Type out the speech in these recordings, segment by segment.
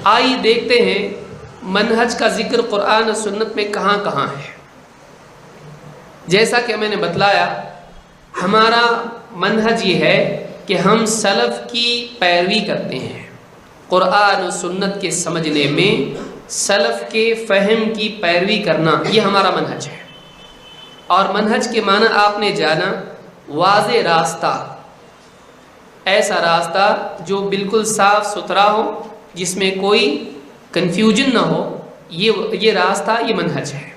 आइए देखते हैं मनहज का जिक्र कुरान और सुन्नत में कहाँ कहाँ है। जैसा कि मैंने बतलाया, हमारा मनहज ये है कि हम सलफ़ की पैरवी करते हैं। कुरान और सुन्नत के समझने में सलफ़ के फ़हम की पैरवी करना, ये हमारा मनहज है। और मनहज के माना आपने जाना वाज़े रास्ता, ऐसा रास्ता जो बिल्कुल साफ़ सुथरा हो, जिसमें कोई कन्फ्यूजन ना हो, ये रास्ता, ये मनहज है।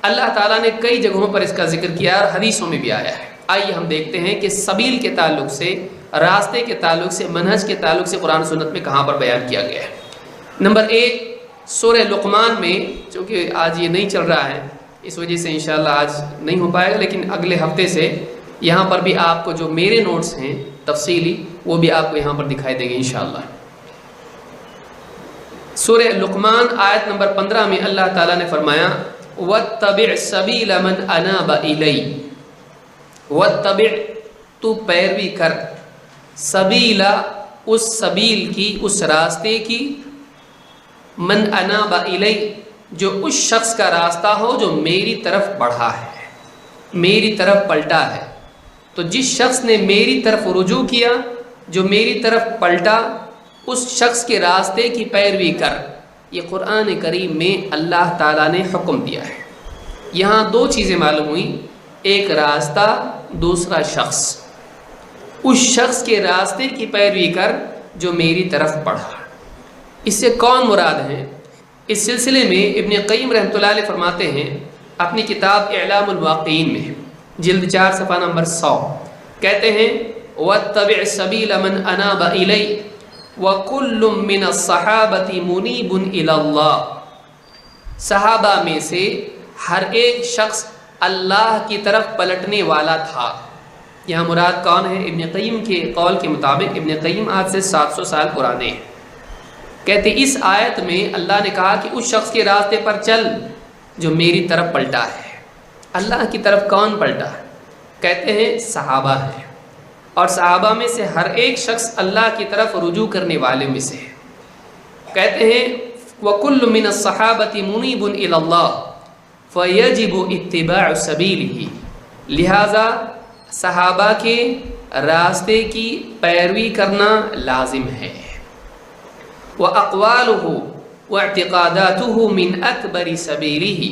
अल्लाह ताला ने कई जगहों पर इसका जिक्र किया और हदीसों में भी आया है। आइए हम देखते हैं कि सबील के ताल्लुक से, रास्ते के ताल्लुक से, मनहज के ताल्लुक से कुरान सुन्नत में कहाँ पर बयान किया गया है। नंबर 1 सूरह लुक़मान में, चूँकि आज ये नहीं चल रहा है इस वजह से इंशाअल्लाह आज नहीं हो पाएगा, लेकिन अगले हफ्ते से यहाँ पर भी आपको जो मेरे नोट्स हैं तफसीली, वो भी आपको यहाँ पर दिखाई देंगे इंशाअल्लाह। सूरह लुक़मान आयत नंबर 15 में अल्लाह ताला ने फरमाया, वत्तबि' सबील मन अनाब इलैहि, वत्तबि', तू पैरवी कर, सबीला, उस सबील की, उस रास्ते की, मन अनाब इलैहि, जो उस शख्स का रास्ता हो जो मेरी तरफ बढ़ा है, मेरी तरफ पलटा है। तो जिस शख्स ने मेरी तरफ रुजू किया, जो मेरी तरफ पलटा, उस शख्स के रास्ते की पैरवी कर। ये कुरान करीम में अल्लाह ताला ने हुक्म दिया है। यहाँ 2 चीज़ें मालूम हुई, एक रास्ता, दूसरा शख्स। उस शख्स के रास्ते की पैरवी कर जो मेरी तरफ बढ़ा। इससे कौन मुराद है? इस सिलसिले में इब्न क़य्यिम रहमतुल्लाह अलैह फरमाते हैं अपनी किताब इलामुल वाक़ईन में, जिल्द 4 सफ़ा नंबर 100, कहते हैं, वत्तबि' सबील मन अनाब इलैहि व कुल्लुम मिनस सहाबती मुनीबुन इलल्लाह। सहाबा में से हर एक शख्स अल्लाह की तरफ पलटने वाला था। यहाँ मुराद कौन है? इब्न क़य्यिम के कौल के मुताबिक, इब्न क़य्यिम आज से 700 साल पुराने हैं। कहते इस आयत में अल्लाह ने कहा कि उस शख्स के रास्ते पर चल जो मेरी तरफ पलटा है। अल्लाह की तरफ कौन पलटा है? कहते हैं सहाबा है, और सहाबा में से हर एक शख्स अल्लाह की तरफ रुजू करने वाले में से है। कहते हैं वकुल्लु मिनस सहाबती मुनीबुन इलल्लाह फयजिबु इत्तिबाउ सबीलिही, लिहाजा सहाबा के रास्ते की पैरवी करना लाजिम है। व अक़वालुहु व इअ्तिक़ादातुहु मिन अकबरी सबीलिही,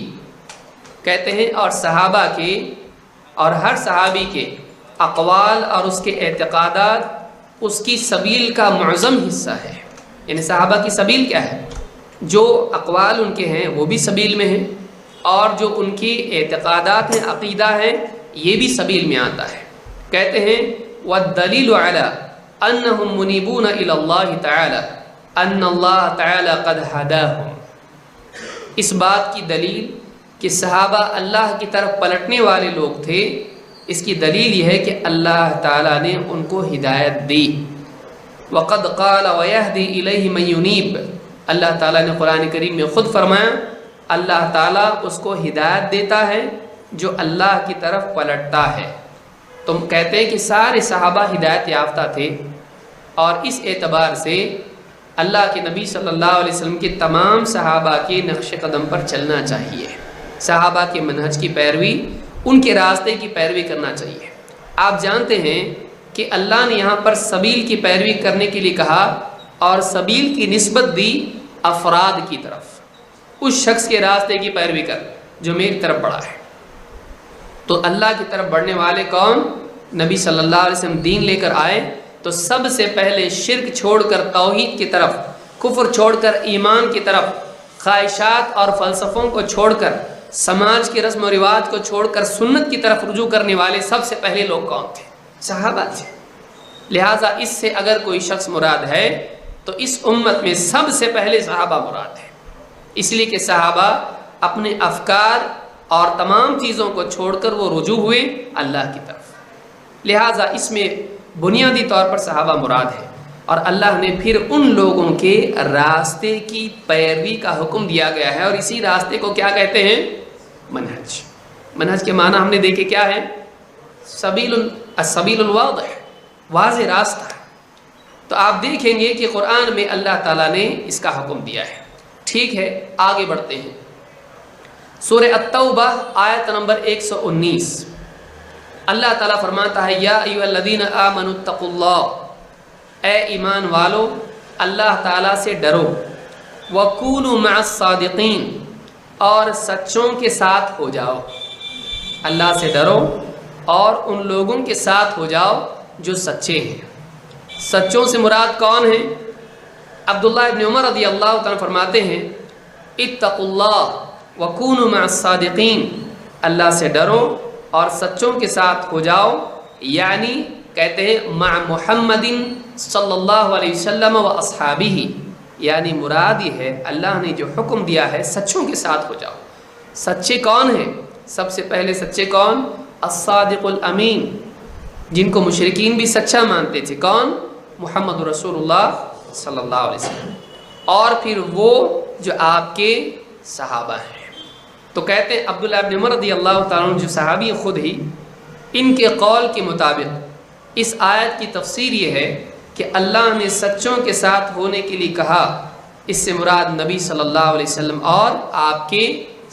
कहते हैं और सहाबा के और हर सहाबी के अक़वाल और उसके एतक़ादात उसकी सबील का मुअज़्ज़म हिस्सा है। यानी सहाबा की सबील क्या है? जो अक़वाल उनके हैं वो भी सबील में हैं, और जो उनकी एतक़ादात हैं, अक़ीदा है, ये भी सबील में आता है। कहते हैं वद्दलीलु अला अन्नहुम मुनीबून इलल्लाहि तआला अन्नल्लाह तआला क़द हदाहुम। इस बात की दलील कि सहाबा अल्लाह की तरफ पलटने वाले लोग थे, इसकी दलील यह है कि अल्लाह ताला ने उनको हिदायत दी। वक़द क़ाल वयहदी इलैहि मन युनीब, अल्लाह ताला ने कुरान करीम में ख़ुद फरमाया, अल्लाह ताला उसको हिदायत देता है जो अल्लाह की तरफ पलटता है। तो कहते हैं कि सारे सहाबा हिदायत याफ्ता थे, और इस एतबार से अल्लाह के नबी सल्लल्लाहु अलैहि वसल्लम के तमाम सहाबा के नक्श कदम पर चलना चाहिए। सहाबा के मनहज की पैरवी, उनके रास्ते की पैरवी करना चाहिए। आप जानते हैं कि अल्लाह ने यहाँ पर सबील की पैरवी करने के लिए कहा, और सबील की निस्बत दी अफराद की तरफ। उस शख्स के रास्ते की पैरवी कर जो मेरी तरफ बढ़ा है। तो अल्लाह की तरफ बढ़ने वाले कौन? नबी सल्लल्लाहु अलैहि वसल्लम दीन लेकर आए तो सबसे पहले शिर्क छोड़कर तौहीद की तरफ, कुफ्र छोड़कर ईमान की तरफ, ख्वाहिशात और फ़लसफ़ों को छोड़कर, समाज के रस्म व रिवाज को छोड़कर सुन्नत की तरफ रुजू करने वाले सबसे पहले लोग कौन थे? सहाबा थे। लिहाजा इससे अगर कोई शख्स मुराद है तो इस उम्मत में सबसे पहले सहाबा मुराद है, इसलिए कि सहाबा अपने अफकार और तमाम चीज़ों को छोड़कर वो रुजू हुए अल्लाह की तरफ। लिहाजा इसमें बुनियादी तौर पर सहाबा मुराद है, और अल्लाह ने फिर उन लोगों के रास्ते की पैरवी का हुक्म दिया गया है, और इसी रास्ते को क्या कहते हैं? मनहज। मनहज के माना हमने देखे क्या है? सबीलुल वाज़िह, वाज़िह रास्ता। تو آپ دیکھیں گے کہ قرآن میں اللہ تعالیٰ نے اس کا حکم دیا ہے۔ ٹھیک ہے، آگے بڑھتے ہیں۔ سورہ التوبہ آیت نمبر 119، اللہ تعالیٰ فرماتا ہے یا ایھا الذین آمنوا اتقوا اللہ، اے ایمان والو اللہ تعالیٰ سے ڈرو، وکونوا مع الصادقین، اور سچوں کے ساتھ ہو جاؤ۔ اللہ سے ڈرو اور ان لوگوں کے ساتھ ہو جاؤ جو سچے ہیں۔ سچوں سے مراد کون ہیں؟ عبداللہ ابن عمر رضی اللہ تعالیٰ فرماتے ہیں اتقوا اللہ وکونوا مع الصادقین، اللہ سے ڈرو اور سچوں کے ساتھ ہو جاؤ، یعنی کہتے ہیں مع محمد صلی اللہ علیہ وسلم و اصحابہ، یعنی مراد یہ ہے اللہ نے جو حکم دیا ہے سچوں کے ساتھ ہو جاؤ۔ سچے کون ہیں؟ سب سے پہلے سچے کون؟ الصادق الامین، جن کو مشرکین بھی سچا مانتے تھے، کون؟ محمد رسول اللہ صلی اللہ علیہ وسلم، اور پھر وہ جو آپ کے صحابہ ہیں۔ تو کہتے ہیں عبداللہ ابن عمر رضی اللہ تعالیٰ عنہ جو صحابی خود ہی، ان کے قول کے مطابق اس آیت کی تفسیر یہ ہے کہ اللہ نے سچوں کے ساتھ ہونے کے لیے کہا، اس سے مراد نبی صلی اللہ علیہ وسلم اور آپ کے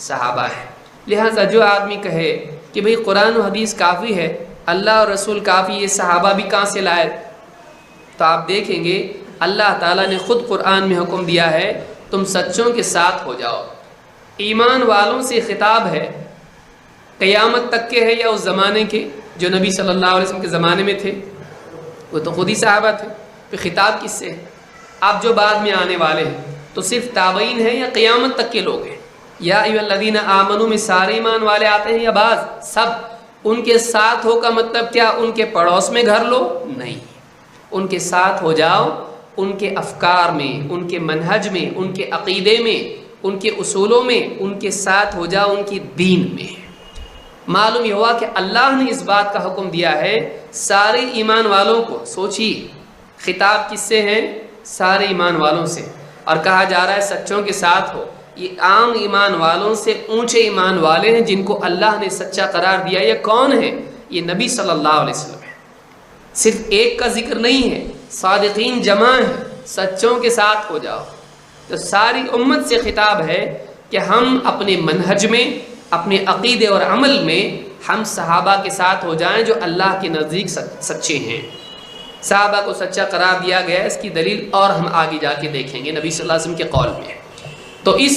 صحابہ ہیں۔ لہٰذا جو آدمی کہے کہ بھئی قرآن و حدیث کافی ہے، اللہ اور رسول کافی، یہ صحابہ بھی کہاں سے لائے، تو آپ دیکھیں گے اللہ تعالیٰ نے خود قرآن میں حکم دیا ہے تم سچوں کے ساتھ ہو جاؤ۔ ایمان والوں سے خطاب ہے، قیامت تک کے ہے یا اس زمانے کے جو نبی صلی اللہ علیہ وسلم کے زمانے میں تھے؟ وہ تو خود ہی صحابہ تھے، پھر خطاب کس سے ہے؟ آپ جو بعد میں آنے والے ہیں تو صرف تابعین ہیں یا قیامت تک کے لوگ ہیں؟ یا ایھا الذین آمنوا میں سارے ایمان والے آتے ہیں یا بعض؟ سب۔ ان کے ساتھ ہو کا مطلب کیا ان کے پڑوس میں گھر لو؟ نہیں، ان کے ساتھ ہو جاؤ، ان کے افکار میں، ان کے منہج میں، ان کے عقیدے میں، ان کے اصولوں میں، ان کے ساتھ ہو جاؤ، ان کی دین میں۔ معلوم یہ ہوا کہ اللہ نے اس بات کا حکم دیا ہے سارے ایمان والوں کو۔ سوچیے خطاب کس سے ہے؟ سارے ایمان والوں سے، اور کہا جا رہا ہے سچوں کے ساتھ ہو۔ یہ عام ایمان والوں سے اونچے ایمان والے ہیں جن کو اللہ نے سچا قرار دیا۔ یہ کون ہے؟ یہ نبی صلی اللہ علیہ وسلم ہے۔ صرف ایک کا ذکر نہیں ہے، صادقین جمع ہیں، سچوں کے ساتھ ہو جاؤ۔ تو ساری امت سے خطاب ہے کہ ہم اپنے منہج میں، اپنے عقیدے اور عمل میں ہم صحابہ کے ساتھ ہو جائیں جو اللہ کے نزدیک سچے ہیں۔ صحابہ کو سچا قرار دیا گیا ہے، اس کی دلیل اور ہم آگے جا کے دیکھیں گے نبی صلی اللہ علیہ وسلم کے قول میں۔ تو اس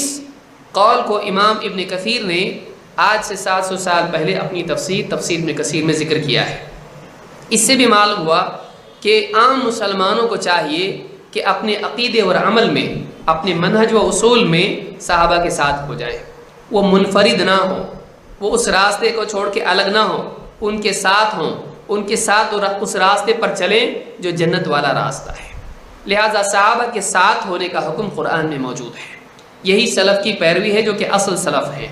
قول کو امام ابن کثیر نے آج سے 700 سال پہلے اپنی تفسیر ابن کثیر میں ذکر کیا ہے۔ اس سے بھی معلوم ہوا کہ عام مسلمانوں کو چاہیے کہ اپنے عقیدے اور عمل میں، اپنے منہج و اصول میں صحابہ کے ساتھ ہو جائیں، وہ منفرد نہ ہوں، وہ اس راستے کو چھوڑ کے الگ نہ ہوں، ان کے ساتھ ہوں، ان کے ساتھ اس راستے پر چلیں جو جنت والا راستہ ہے۔ لہٰذا صحابہ کے ساتھ ہونے کا حکم قرآن میں موجود ہے۔ یہی سلف کی پیروی ہے جو کہ اصل سلف ہے۔